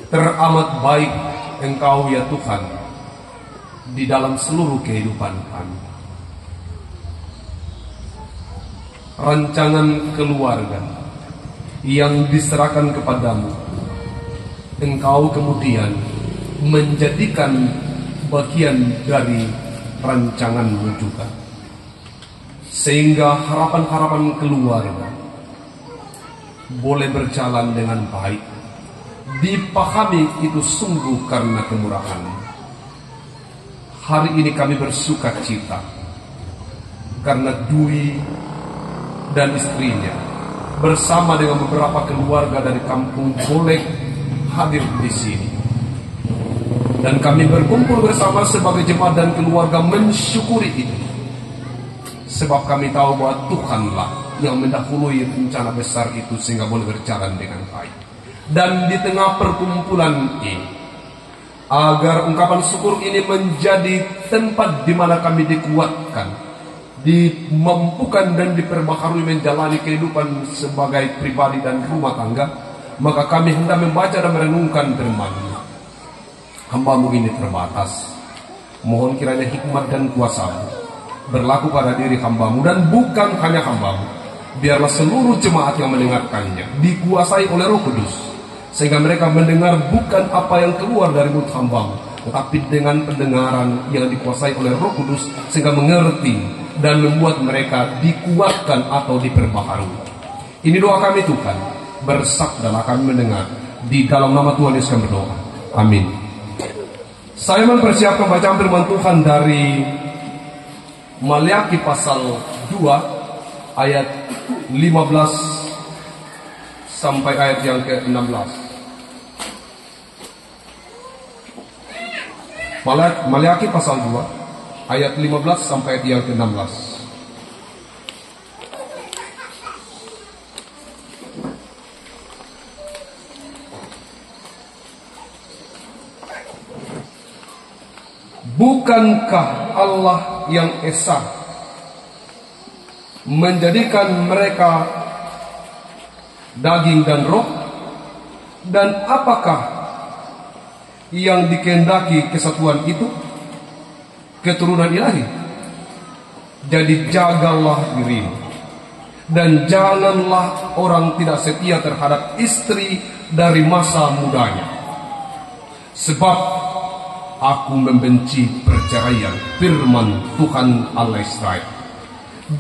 Teramat baik Engkau ya Tuhan di dalam seluruh kehidupan kami. Rancangan keluarga yang diserahkan kepadamu, Engkau kemudian menjadikan bagian dari rancanganmu juga, sehingga harapan-harapan keluarga boleh berjalan dengan baik. Dipahami itu sungguh karena kemurahan. Hari ini kami bersuka cita karena Dwi dan istrinya bersama dengan beberapa keluarga dari kampung boleh hadir di sini. Dan kami berkumpul bersama sebagai jemaat dan keluarga mensyukuri itu. Sebab kami tahu bahwa Tuhanlah yang mendahului rencana besar itu sehingga boleh berjalan dengan baik. Dan di tengah perkumpulan ini, agar ungkapan syukur ini menjadi tempat di mana kami dikuatkan, dimampukan dan diperbaharui menjalani kehidupan sebagai pribadi dan rumah tangga, maka kami hendak membaca dan merenungkan firman-Mu. Hamba-Mu ini terbatas. Mohon kiranya hikmat dan kuasa-Mu berlaku pada diri hamba-Mu dan bukan hanya hamba-Mu. Biarlah seluruh jemaat yang mendengarkannya dikuasai oleh Roh Kudus, sehingga mereka mendengar bukan apa yang keluar dari mulut hamba-Mu, tetapi dengan pendengaran yang dikuasai oleh Roh Kudus, sehingga mengerti dan membuat mereka dikuatkan atau diperbaharui. Ini doa kami Tuhan, bersabdalah kami mendengar. Di dalam nama Tuhan Yesus kami berdoa. Amin. Saya mempersiapkan bacaan firman Tuhan dari Maleakhi pasal 2 ayat 15 sampai ayat yang ke-16. Maleakhi pasal 2 ayat 15 sampai ayat yang ke-16. Bukankah Allah yang esa menjadikan mereka daging dan roh? Dan apakah yang dikehendaki kesatuan itu? Keturunan ilahi. Jadi jagalah dirimu, dan janganlah orang tidak setia terhadap istri dari masa mudanya. Sebab aku membenci perceraian, firman Tuhan Allah Israel.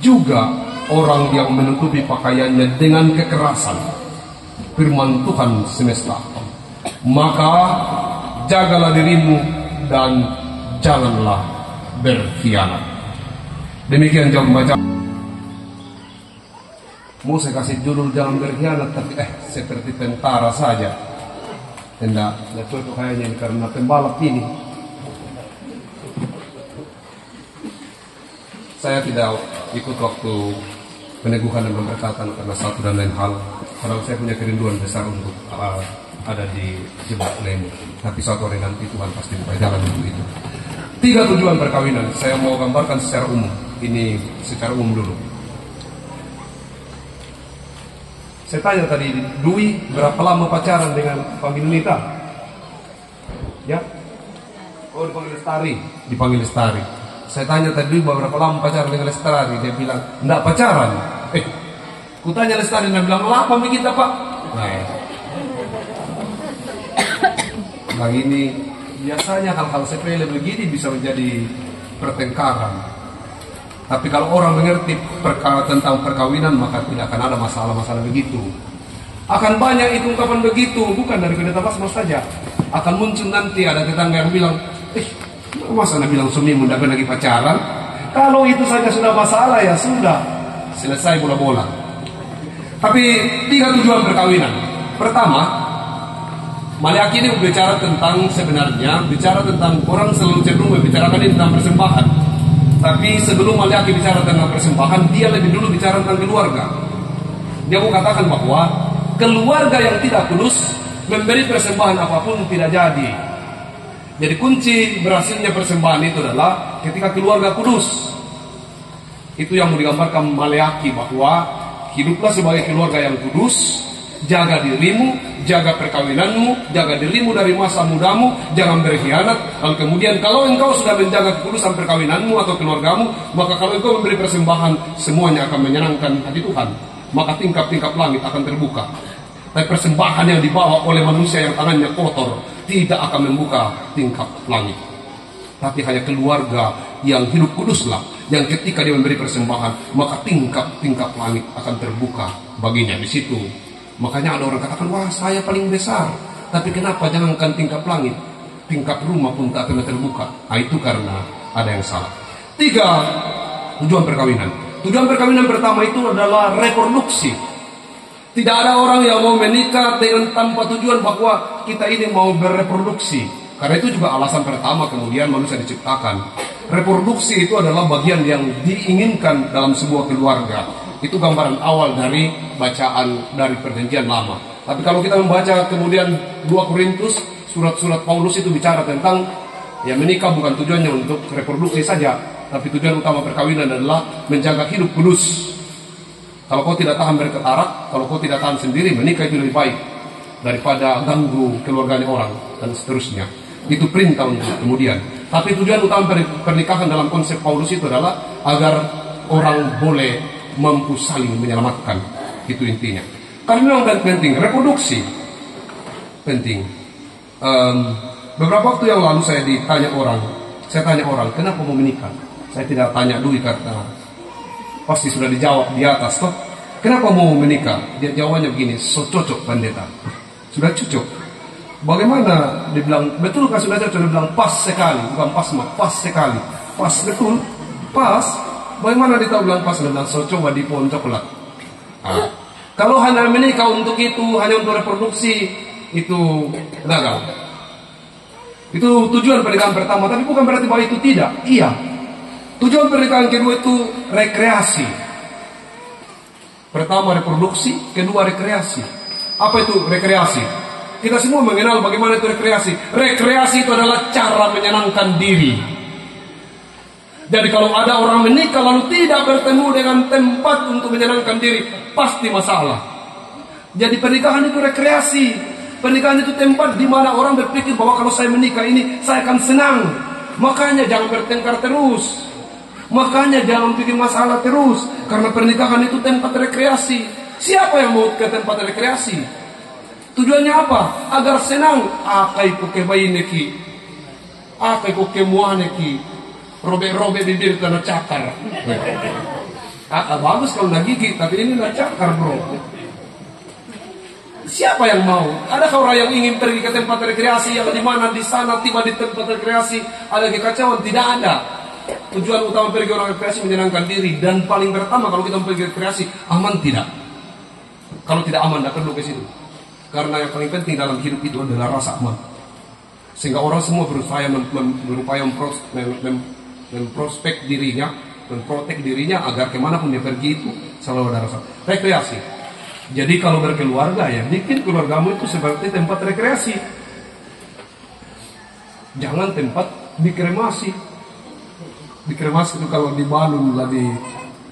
Juga orang yang menutupi pakaiannya dengan kekerasan, firman Tuhan semesta. Maka jagalah dirimu dan janganlah berkhianat. Demikian jawab baca. Mau saya kasih judul jangan berkhianat, tapi seperti tentara saja. Tidak cocok kayaknya karena pembalap ini. Saya tidak ikut waktu peneguhan dan pemberkatan karena satu dan lain hal. Karena saya punya kerinduan besar untuk ada di jemaat lain. Tapi suatu hari nanti Tuhan pasti buka jalan untuk itu. 3 tujuan perkawinan. Saya mau gambarkan secara umum. Ini secara umum dulu. Saya tanya tadi, Dwi berapa lama pacaran dengan panggil Nita? Ya? Oh, dipanggil Lestari. Dipanggil Lestari. Saya tanya tadi berapa lama pacaran dengan Lestari, dia bilang enggak pacaran. Kutanya Lestari, dia bilang lama kita Pak. Nah ini biasanya hal-hal sepele begini bisa menjadi pertengkaran. Tapi kalau orang mengerti tentang perkawinan, maka tidak akan ada masalah-masalah begitu. Akan banyak itu ungkapan begitu, bukan dari pendeta Basmas saja. Akan muncul nanti ada tetangga yang bilang, masa anda bilang suamimu tidak lagi pacaran? Kalau itu saja sudah masalah, ya sudah, selesai bola-bola. Tapi 3 tujuan perkawinan. Pertama, Maleakhi ini berbicara tentang sebenarnya, bicara tentang orang selalu cenderung membicarakan ini tentang persembahan. Tapi sebelum Maleakhi bicara tentang persembahan, dia lebih dulu bicara tentang keluarga. Dia mau katakan bahwa keluarga yang tidak kudus memberi persembahan apapun tidak jadi. Jadi kunci berhasilnya persembahan itu adalah ketika keluarga kudus. Itu yang mau digambarkan Maleakhi, bahwa hiduplah sebagai keluarga yang kudus, jaga dirimu, jaga perkawinanmu, jaga dirimu dari masa mudamu, jangan berkhianat. Lalu kemudian kalau engkau sudah menjaga kekudusan perkawinanmu atau keluargamu, maka kalau engkau memberi persembahan, semuanya akan menyenangkan hati Tuhan. Maka tingkap-tingkap langit akan terbuka. Tapi persembahan yang dibawa oleh manusia yang tangannya kotor tidak akan membuka tingkap langit. Tapi hanya keluarga yang hidup kuduslah, yang ketika dia memberi persembahan, maka tingkap-tingkap langit akan terbuka baginya di situ. Makanya ada orang katakan, wah saya paling besar, tapi kenapa jangankan tingkap langit, tingkap rumah pun tak pernah terbuka. Nah, itu karena ada yang salah. 3. Tujuan perkawinan. Tujuan perkawinan pertama itu adalah reproduksi. Tidak ada orang yang mau menikah dengan tanpa tujuan bahwa kita ini mau bereproduksi. Karena itu juga alasan pertama kemudian manusia diciptakan. Reproduksi itu adalah bagian yang diinginkan dalam sebuah keluarga. Itu gambaran awal dari bacaan dari Perjanjian Lama. Tapi kalau kita membaca kemudian 2 Korintus, surat-surat Paulus itu bicara tentang ya menikah bukan tujuannya untuk reproduksi saja, tapi tujuan utama perkawinan adalah menjaga hidup kudus. Kalau kau tidak tahan berketarak, kalau kau tidak tahan sendiri, menikah itu lebih baik daripada ganggu keluarganya orang dan seterusnya. Itu perintah untuk kemudian. Tapi tujuan utama pernikahan dalam konsep Paulus itu adalah agar orang boleh mampu saling menyelamatkan. Itu intinya. Karena memang penting, reproduksi penting. Beberapa waktu yang lalu saya tanya orang, kenapa mau menikah? Saya tidak tanya dulu karena pasti sudah dijawab di atas toh. Kenapa mau menikah? Dia jawabannya begini, so cocok pendeta. Sudah cocok. Bagaimana? Dia bilang, betul kan sudah cocok? Dia bilang, pas sekali. Bukan pas mah, pas sekali. Pas, betul. Pas. Bagaimana dia tahu bilang pas? Dia bilang, so coba di pohon coklat. Kalau hanya menikah untuk itu, hanya untuk reproduksi, itu gagal. Itu tujuan pernikahan pertama. Tapi bukan berarti bahwa itu tidak. Iya. Tujuan pernikahan kedua itu rekreasi. Pertama reproduksi, kedua rekreasi. Apa itu rekreasi? Kita semua mengenal bagaimana itu rekreasi. Rekreasi itu adalah cara menyenangkan diri. Jadi kalau ada orang menikah lalu tidak bertemu dengan tempat untuk menyenangkan diri, pasti masalah. Jadi pernikahan itu rekreasi. Pernikahan itu tempat di mana orang berpikir bahwa kalau saya menikah ini saya akan senang. Makanya jangan bertengkar terus. Makanya jangan bikin masalah terus. Karena pernikahan itu tempat rekreasi. Siapa yang mau ke tempat rekreasi? Tujuannya apa? Agar senang. Akai koke bayi neki. Akai koke muane ki. Robek-robek bibir karena cakar. Bagus kalau nak gigit, tapi ini nak cakar bro. Siapa yang mau? Adakah orang yang ingin pergi ke tempat rekreasi yang di mana di sana tiba di tempat rekreasi ada kekacauan? Tidak ada. Tujuan utama pergi orang rekreasi menyenangkan diri, dan paling pertama kalau kita pergi rekreasi aman tidak? Kalau tidak aman tidak perlu ke situ. Karena yang paling penting dalam hidup itu adalah rasa aman. Sehingga orang semua berupaya memprospek dirinya, memprotek dirinya agar kemanapun dia pergi itu selalu ada rasa rekreasi. Jadi kalau berkeluarga ya bikin keluargamu itu seperti tempat rekreasi. Jangan tempat dikremasi. Dikremasi itu kalau dibalun lah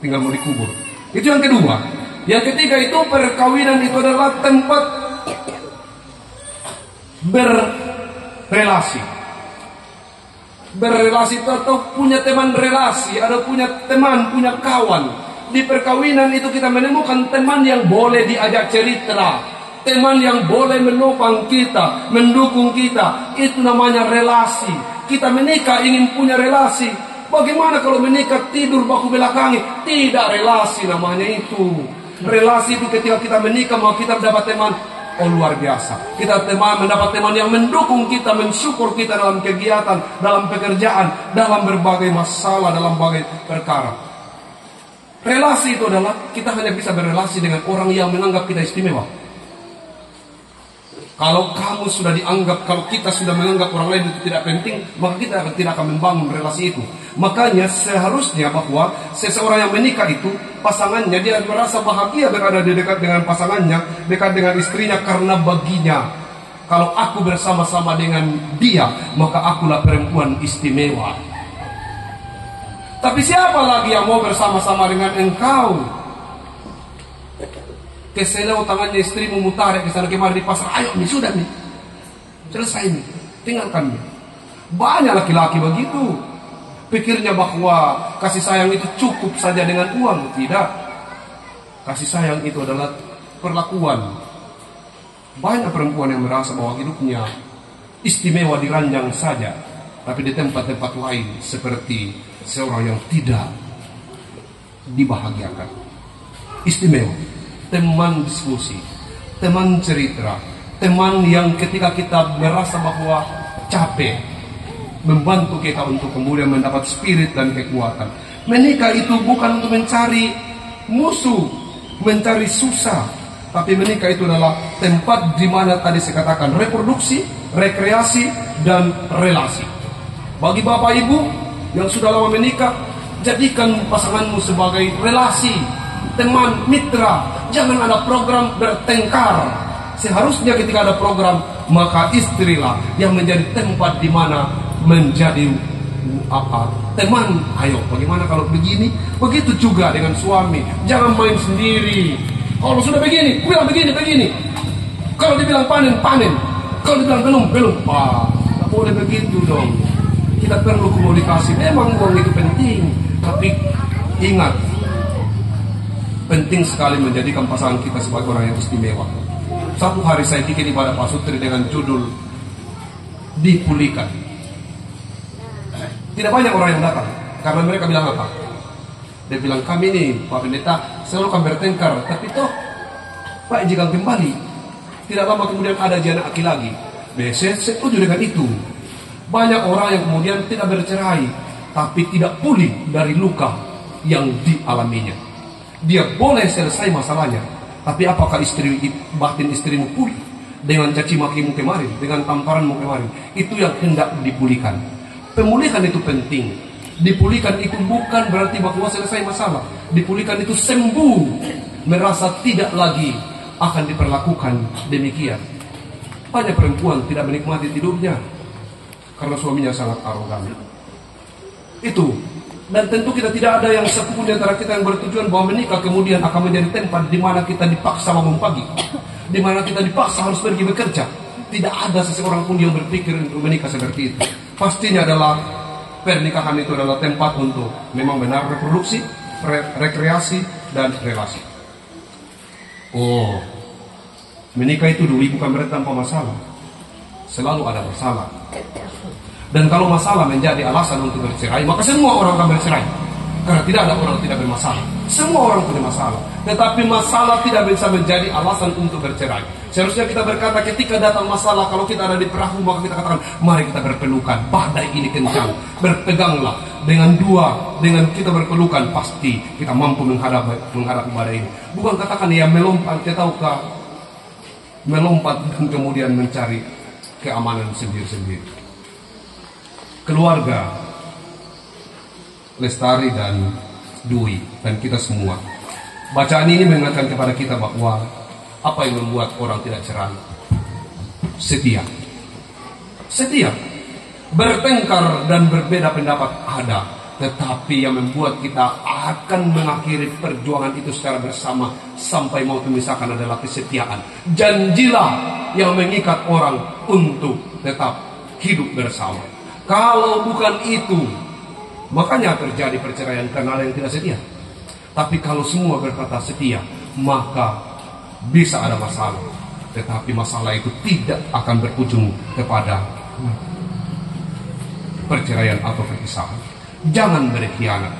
tinggal mau dikubur. Itu yang kedua. Yang ketiga itu perkawinan itu adalah tempat berrelasi. Berrelasi itu atau punya teman relasi, ada punya teman, punya kawan. Di perkawinan itu kita menemukan teman yang boleh diajak cerita, teman yang boleh menopang kita, mendukung kita. Itu namanya relasi. Kita menikah ingin punya relasi. Bagaimana kalau menikah tidur baku belakangi? Tidak, relasi namanya itu. Relasi itu ketika kita menikah mau kita dapat teman. Oh luar biasa. Kita mendapat teman yang mendukung kita, mensyukur kita dalam kegiatan, dalam pekerjaan, dalam berbagai masalah, dalam berbagai perkara. Relasi itu adalah kita hanya bisa berrelasi dengan orang yang menganggap kita istimewa. Kalau kamu sudah dianggap, kalau kita sudah menganggap orang lain itu tidak penting, maka kita tidak akan membangun relasi itu. Makanya seharusnya bahwa seseorang yang menikah itu, pasangannya dia merasa bahagia berada di dekat dengan pasangannya, dekat dengan istrinya, karena baginya, kalau aku bersama-sama dengan dia, maka akulah perempuan istimewa. Tapi siapa lagi yang mau bersama-sama dengan engkau? Keseleo tangannya istrimu mutarik ke sana kemari di pasar. Ayo nih, sudah nih, selesai nih, tinggalkan nih. Banyak laki-laki begitu. Pikirnya bahwa kasih sayang itu cukup saja dengan uang. Tidak. Kasih sayang itu adalah perlakuan. Banyak perempuan yang merasa bahwa hidupnya istimewa diranjang saja, tapi di tempat-tempat lain seperti seorang yang tidak dibahagiakan. Istimewa, teman diskusi, teman cerita, teman yang ketika kita merasa bahwa capek, membantu kita untuk kemudian mendapat spirit dan kekuatan. Menikah itu bukan untuk mencari musuh, mencari susah, tapi menikah itu adalah tempat di mana tadi saya katakan reproduksi, rekreasi, dan relasi. Bagi bapak ibu yang sudah lama menikah, jadikan pasanganmu sebagai relasi, teman, mitra. Jangan ada program bertengkar. Seharusnya ketika ada program, maka istrilah yang menjadi tempat di mana menjadi teman. Ayo, bagaimana kalau begini? Begitu juga dengan suami. Jangan main sendiri. Kalau sudah begini, bilang begini. Kalau dibilang panen. Kalau dibilang belum. Tak boleh begitu dong. Kita perlu komunikasi. Memang uang itu penting, tapi ingat, penting sekali menjadikan pasangan kita sebagai orang yang istimewa. Satu hari saya bikin ibadah pasutri dengan judul Dipulihkan. Tidak banyak orang yang datang, karena mereka bilang apa? Dia bilang, kami nih Pak Pendeta selalu kan bertengkar, tapi toh Pak jika kembali. Tidak lama kemudian ada anak laki lagi. Saya setuju dengan itu. Banyak orang yang kemudian tidak bercerai, tapi tidak pulih dari luka yang dialaminya. Dia boleh selesai masalahnya, tapi apakah batin istrimu pulih dengan caci makimu kemarin, dengan tamparanmu kemarin? Itu yang hendak dipulihkan. Pemulihan itu penting. Dipulihkan itu bukan berarti bahwa selesai masalah. Dipulihkan itu sembuh, merasa tidak lagi akan diperlakukan demikian. Banyak perempuan tidak menikmati tidurnya karena suaminya sangat arogan. Itu. Dan tentu kita tidak ada yang satupun di antara kita yang bertujuan bahwa menikah kemudian akan menjadi tempat di mana kita dipaksa bangun pagi, di mana kita dipaksa harus pergi bekerja. Tidak ada seseorang pun yang berpikir untuk menikah seperti itu. Pastinya adalah pernikahan itu adalah tempat untuk memang benar reproduksi, rekreasi, dan relasi. Oh, menikah itu dulu bukan berarti tanpa masalah. Selalu ada masalah. Dan kalau masalah menjadi alasan untuk bercerai, maka semua orang akan bercerai. Karena tidak ada orang tidak bermasalah. Semua orang punya masalah. Tetapi masalah tidak bisa menjadi alasan untuk bercerai. Seharusnya kita berkata ketika datang masalah, kalau kita ada di perahu, maka kita katakan, mari kita berpelukan. Badai ini kencang, berpeganglah. Dengan kita berpelukan, pasti kita mampu menghadapi badai ini. Bukan katakan ya melompat, kita tahukah, melompat dan kemudian mencari keamanan sendiri-sendiri. Keluarga Lestari dan Dwi dan kita semua, bacaan ini mengingatkan kepada kita bahwa apa yang membuat orang tidak cerai? Setia. Bertengkar dan berbeda pendapat ada, tetapi yang membuat kita akan mengakhiri perjuangan itu secara bersama sampai mau memisahkan adalah kesetiaan. Janjilah yang mengikat orang untuk tetap hidup bersama. Kalau bukan itu, makanya terjadi perceraian karena ada yang tidak setia. Tapi kalau semua berkata setia, maka bisa ada masalah. Tetapi masalah itu tidak akan berujung kepada perceraian atau perpisahan. Jangan berkhianat.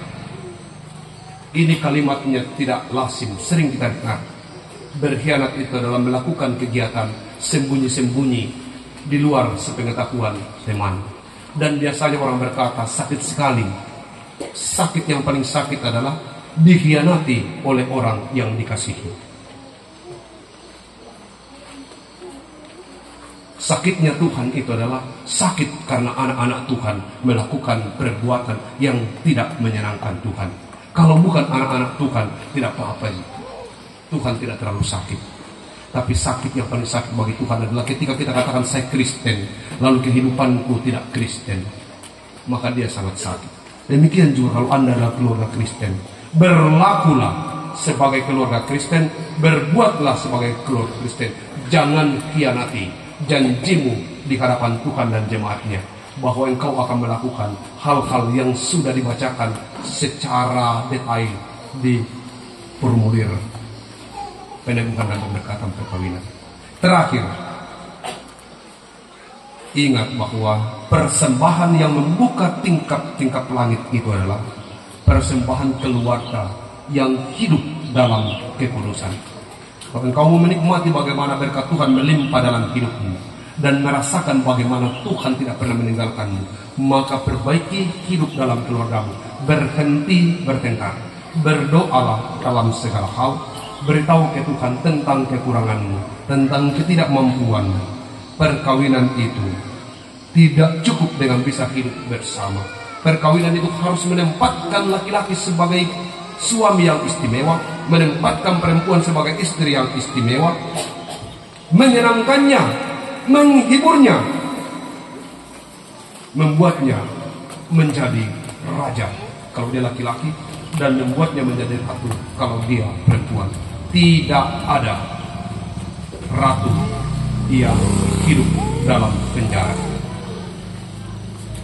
Ini kalimatnya tidak lazim, sering kita dengar. Berkhianat itu adalah melakukan kegiatan sembunyi-sembunyi di luar sepengetahuan teman. Dan biasanya orang berkata sakit sekali. Sakit yang paling sakit adalah dikhianati oleh orang yang dikasihi. Sakitnya Tuhan itu adalah sakit karena anak-anak Tuhan melakukan perbuatan yang tidak menyenangkan Tuhan. Kalau bukan anak-anak Tuhan, tidak apa-apa. Tuhan tidak terlalu sakit. Tapi sakit yang paling sakit bagi Tuhan adalah ketika kita katakan saya Kristen, lalu kehidupanku tidak Kristen, maka dia sangat sakit. Demikian juga kalau Anda adalah keluarga Kristen, berlakulah sebagai keluarga Kristen, berbuatlah sebagai keluarga Kristen. Jangan khianati janjimu di hadapan Tuhan dan jemaatnya, bahwa engkau akan melakukan hal-hal yang sudah dibacakan secara detail di formulir peneguhan dan pendekatan perkawinan. Terakhir, ingat bahwa persembahan yang membuka tingkap-tingkap langit itu adalah persembahan keluarga yang hidup dalam kekudusan. Kalau engkau menikmati bagaimana berkat Tuhan melimpah dalam hidupmu dan merasakan bagaimana Tuhan tidak pernah meninggalkanmu, maka perbaiki hidup dalam keluargamu. Berhenti bertengkar, berdoalah dalam segala hal, beritahu ke Tuhan tentang kekuranganmu, tentang ketidakmampuanmu. Perkawinan itu tidak cukup dengan bisa hidup bersama. Perkawinan itu harus menempatkan laki-laki sebagai suami yang istimewa, menempatkan perempuan sebagai istri yang istimewa, menyenangkannya, menghiburnya, membuatnya menjadi raja kalau dia laki-laki, dan membuatnya menjadi ratu kalau dia perempuan. Tidak ada ratu yang hidup dalam penjara.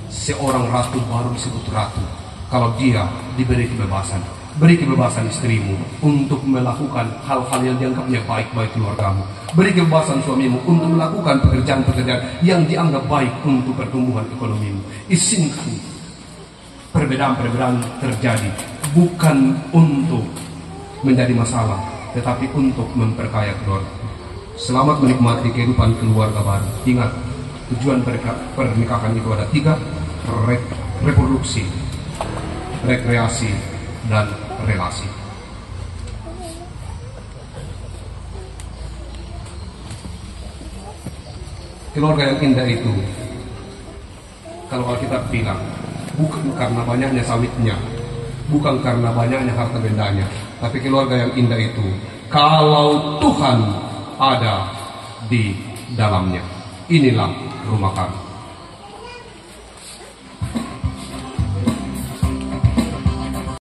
Seorang ratu baru disebut ratu kalau dia diberi kebebasan. Beri kebebasan istrimu untuk melakukan hal-hal yang dianggapnya baik bagi keluargamu. Beri kebebasan suamimu untuk melakukan pekerjaan-pekerjaan yang dianggap baik untuk pertumbuhan ekonomimu. Izinkan perbedaan-perbedaan terjadi, bukan untuk menjadi masalah, tetapi untuk memperkaya keluarga. Selamat menikmati kehidupan keluarga baru. Ingat, tujuan pernikahan itu ada 3: reproduksi, rekreasi, dan relasi. Keluarga yang indah itu, kalau Alkitab bilang, bukan karena banyaknya sawitnya, bukan karena banyaknya harta bendanya, tapi keluarga yang indah itu kalau Tuhan ada di dalamnya. Inilah rumah kami.